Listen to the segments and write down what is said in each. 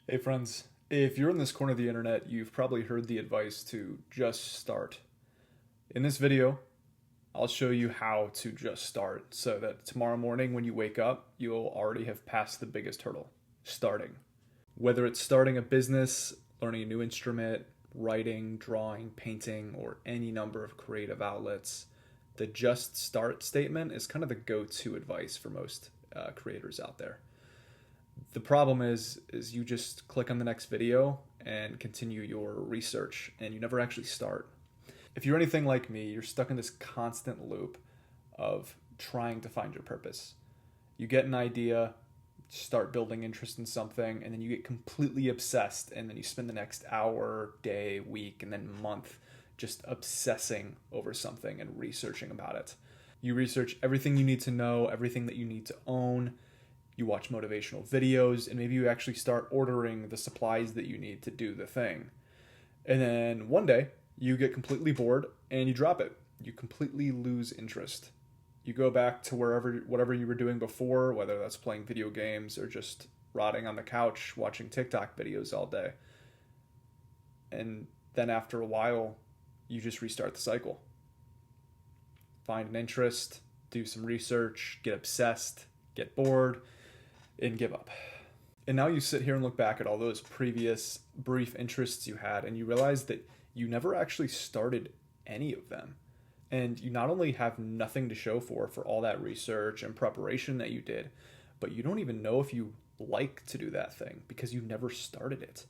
Hey friends, if you're in this corner of the internet, you've probably heard the advice to just start. In this video, I'll show you how to just start so that tomorrow morning when you wake up, you'll already have passed the biggest hurdle, starting. Whether it's starting a business, learning a new instrument, writing, drawing, painting, or any number of creative outlets, the just start statement is kind of the go-to advice for most creators out there. The problem is you just click on the next video and continue your research and you never actually start. If you're anything like me, you're stuck in this constant loop of trying to find your purpose. You get an idea, start building interest in something, and then you get completely obsessed, and then you spend the next hour, day, week, and then month just obsessing over something and researching about it. You research everything you need to know, everything that you need to own. You watch motivational videos, and maybe you actually start ordering the supplies that you need to do the thing. And then one day, you get completely bored and you drop it. You completely lose interest. You go back to whatever you were doing before, whether that's playing video games or just rotting on the couch watching TikTok videos all day. And then after a while, you just restart the cycle. Find an interest, do some research, get obsessed, get bored, and give up. And now you sit here and look back at all those previous brief interests you had, and you realize that you never actually started any of them. And you not only have nothing to show for all that research and preparation that you did, but you don't even know if you like to do that thing because you never started it.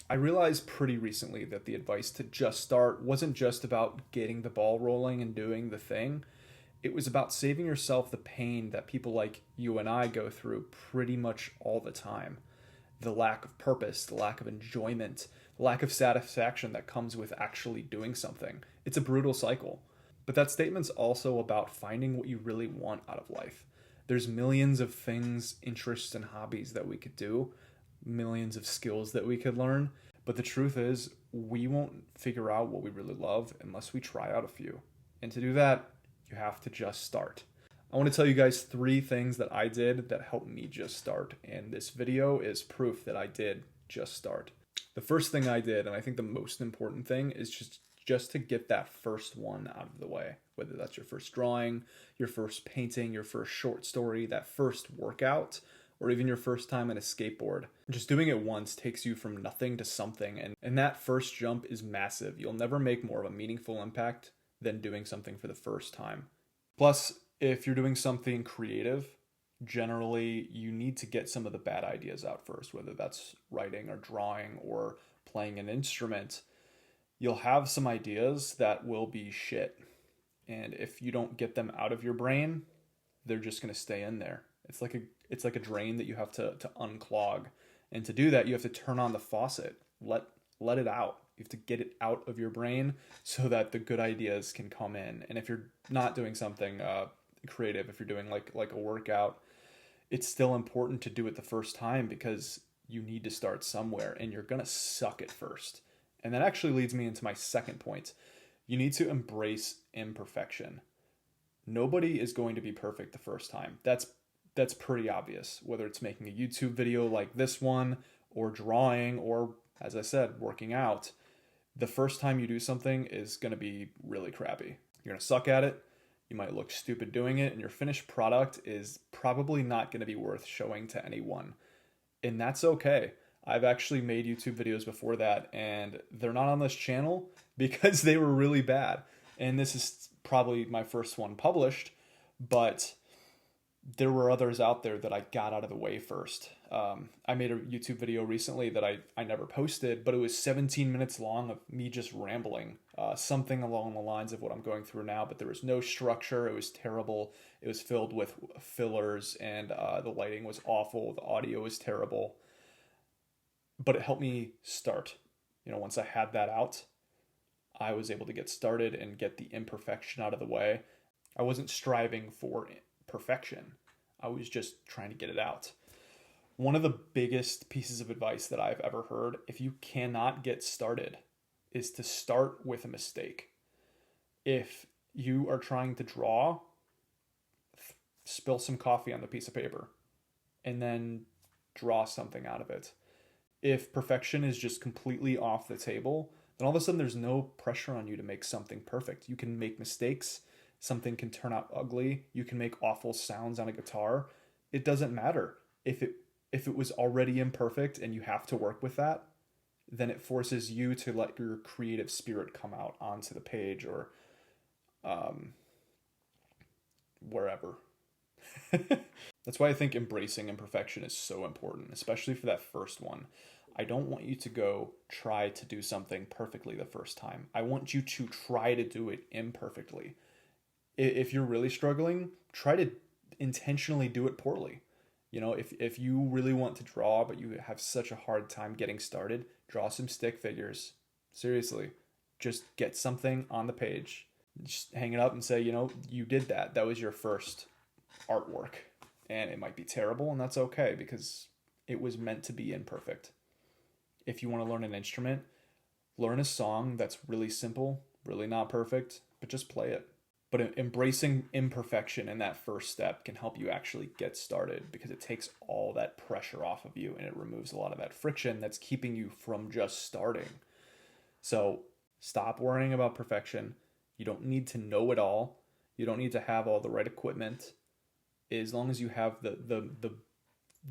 I realized pretty recently that the advice to just start wasn't just about getting the ball rolling and doing the thing. It was about saving yourself the pain that people like you and I go through pretty much all the time. The lack of purpose, the lack of enjoyment, the lack of satisfaction that comes with actually doing something. It's a brutal cycle. But that statement's also about finding what you really want out of life. There's millions of things, interests, and hobbies that we could do, millions of skills that we could learn. But the truth is, we won't figure out what we really love unless we try out a few. And to do that, you have to just start. I want to tell you guys 3 things that I did that helped me just start, and this video is proof that I did just start. The first thing I did, and I think the most important thing, is just to get that first one out of the way. Whether that's your first drawing, your first painting, your first short story, that first workout, or even your first time on a skateboard. Just doing it once takes you from nothing to something, and that first jump is massive. You'll never make more of a meaningful impact than doing something for the first time. Plus, if you're doing something creative, generally you need to get some of the bad ideas out first, whether that's writing or drawing or playing an instrument. You'll have some ideas that will be shit. And if you don't get them out of your brain, they're just going to stay in there. It's like a drain that you have to unclog. And to do that, you have to turn on the faucet. Let it out. You have to get it out of your brain so that the good ideas can come in. And if you're not doing something creative, if you're doing like a workout, it's still important to do it the first time because you need to start somewhere and you're going to suck at first. And that actually leads me into my second point. You need to embrace imperfection. Nobody is going to be perfect the first time. That's pretty obvious, whether it's making a YouTube video like this one or drawing or, as I said, working out. The first time you do something is going to be really crappy. You're going to suck at it. You might look stupid doing it, and your finished product is probably not going to be worth showing to anyone. And that's okay. I've actually made YouTube videos before that, and they're not on this channel because they were really bad. And this is probably my first one published, but there were others out there that I got out of the way first. I made a YouTube video recently that I never posted, but it was 17 minutes long of me just rambling, something along the lines of what I'm going through now, but there was no structure. It was terrible. It was filled with fillers, and the lighting was awful. The audio was terrible, but it helped me start. Once I had that out, I was able to get started and get the imperfection out of the way. I wasn't striving for perfection. I was just trying to get it out. One of the biggest pieces of advice that I've ever heard, if you cannot get started, is to start with a mistake. If you are trying to draw, spill some coffee on the piece of paper and then draw something out of it. If perfection is just completely off the table, then all of a sudden there's no pressure on you to make something perfect. You can make mistakes, something can turn out ugly, you can make awful sounds on a guitar. It doesn't matter. If it was already imperfect and you have to work with that, then it forces you to let your creative spirit come out onto the page or um, wherever. That's why I think embracing imperfection is so important, especially for that first one. I don't want you to go try to do something perfectly the first time. I want you to try to do it imperfectly. If you're really struggling, try to intentionally do it poorly. You know, if you really want to draw, but you have such a hard time getting started, draw some stick figures. Seriously, just get something on the page. Just hang it up and say, you know, you did that. That was your first artwork. And it might be terrible, and that's okay because it was meant to be imperfect. If you want to learn an instrument, learn a song that's really simple, really not perfect, but just play it. But embracing imperfection in that first step can help you actually get started because it takes all that pressure off of you and it removes a lot of that friction that's keeping you from just starting. So stop worrying about perfection. You don't need to know it all. You don't need to have all the right equipment. As long as you have the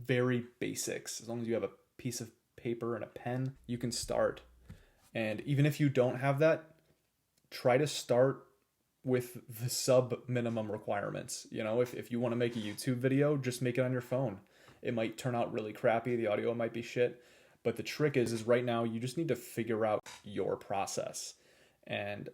very basics, as long as you have a piece of paper and a pen, you can start. And even if you don't have that, try to start with the sub minimum requirements. You know, if you want to make a YouTube video, just make it on your phone. It might turn out really crappy, the audio might be shit, but the trick is right now you just need to figure out your process and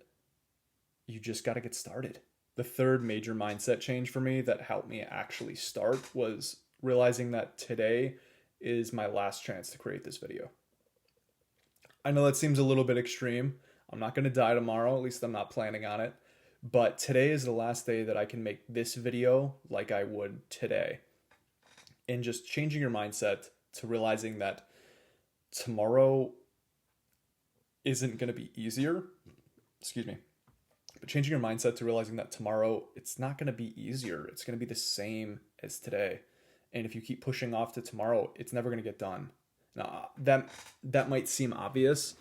you just got to get started. The third major mindset change for me that helped me actually start was realizing that today is my last chance to create this video. I know that seems a little bit extreme. I'm not going to die tomorrow, at least I'm not planning on it. But today is the last day that I can make this video like I would today. And just changing your mindset to realizing that tomorrow isn't going to be easier. Excuse me. But changing your mindset to realizing that tomorrow, it's not going to be easier. It's going to be the same as today. And if you keep pushing off to tomorrow, it's never going to get done. Now, that might seem obvious,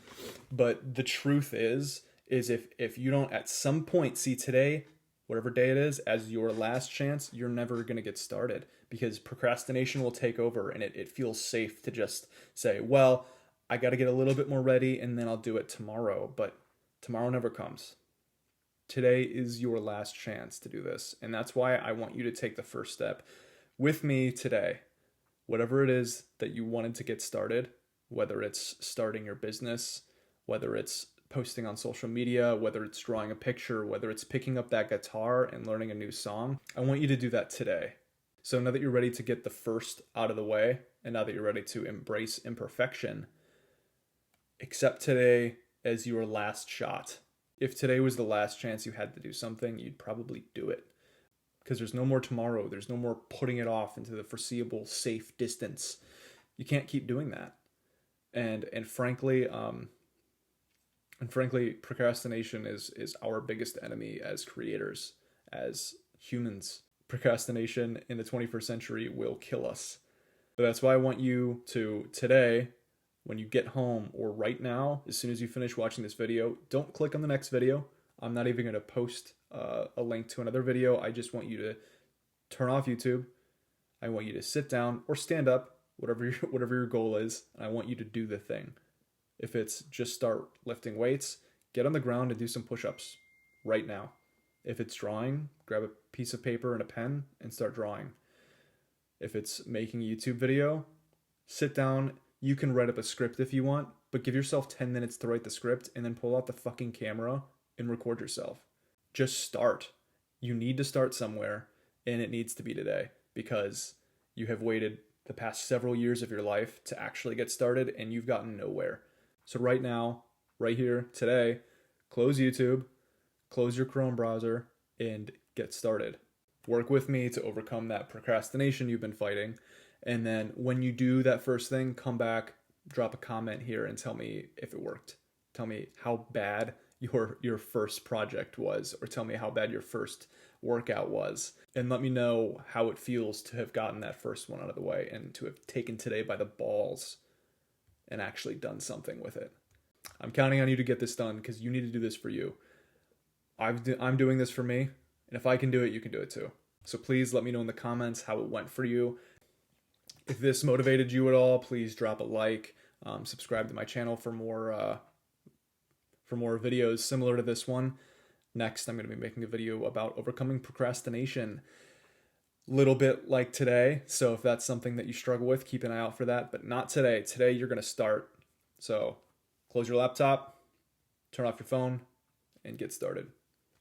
but the truth is if you don't at some point see today, whatever day it is, as your last chance, you're never going to get started because procrastination will take over and it feels safe to just say, well, I got to get a little bit more ready and then I'll do it tomorrow. But tomorrow never comes. Today is your last chance to do this. And that's why I want you to take the first step with me today. Whatever it is that you wanted to get started, whether it's starting your business, whether it's posting on social media, whether it's drawing a picture, whether it's picking up that guitar and learning a new song, I want you to do that today. So now that you're ready to get the first out of the way, and now that you're ready to embrace imperfection, accept today as your last shot. If today was the last chance you had to do something, you'd probably do it. Because there's no more tomorrow. There's no more putting it off into the foreseeable safe distance. You can't keep doing that. And frankly, procrastination is our biggest enemy as creators, as humans. Procrastination in the 21st century will kill us. So that's why I want you to today, when you get home or right now, as soon as you finish watching this video, don't click on the next video. I'm not even going to post a link to another video. I just want you to turn off YouTube. I want you to sit down or stand up, whatever your goal is, and I want you to do the thing. If it's just start lifting weights, get on the ground and do some push-ups right now. If it's drawing, grab a piece of paper and a pen and start drawing. If it's making a YouTube video, sit down. You can write up a script if you want, but give yourself 10 minutes to write the script and then pull out the fucking camera and record yourself. Just start. You need to start somewhere, and it needs to be today because you have waited the past several years of your life to actually get started and you've gotten nowhere. So right now, right here, today, close YouTube, close your Chrome browser, and get started. Work with me to overcome that procrastination you've been fighting. And then when you do that first thing, come back, drop a comment here and tell me if it worked. Tell me how bad your first project was, or tell me how bad your first workout was. And let me know how it feels to have gotten that first one out of the way and to have taken today by the balls and actually done something with it. I'm counting on you to get this done because you need to do this for you. I'm doing this for me, and if I can do it, you can do it too. So please let me know in the comments how it went for you. If this motivated you at all, please drop a like, subscribe to my channel for more videos similar to this one. Next, I'm going to be making a video about overcoming procrastination. Little bit like today, so if that's something that you struggle with, keep an eye out for that, but not today. Today, you're going to start. So close your laptop, turn off your phone, and get started.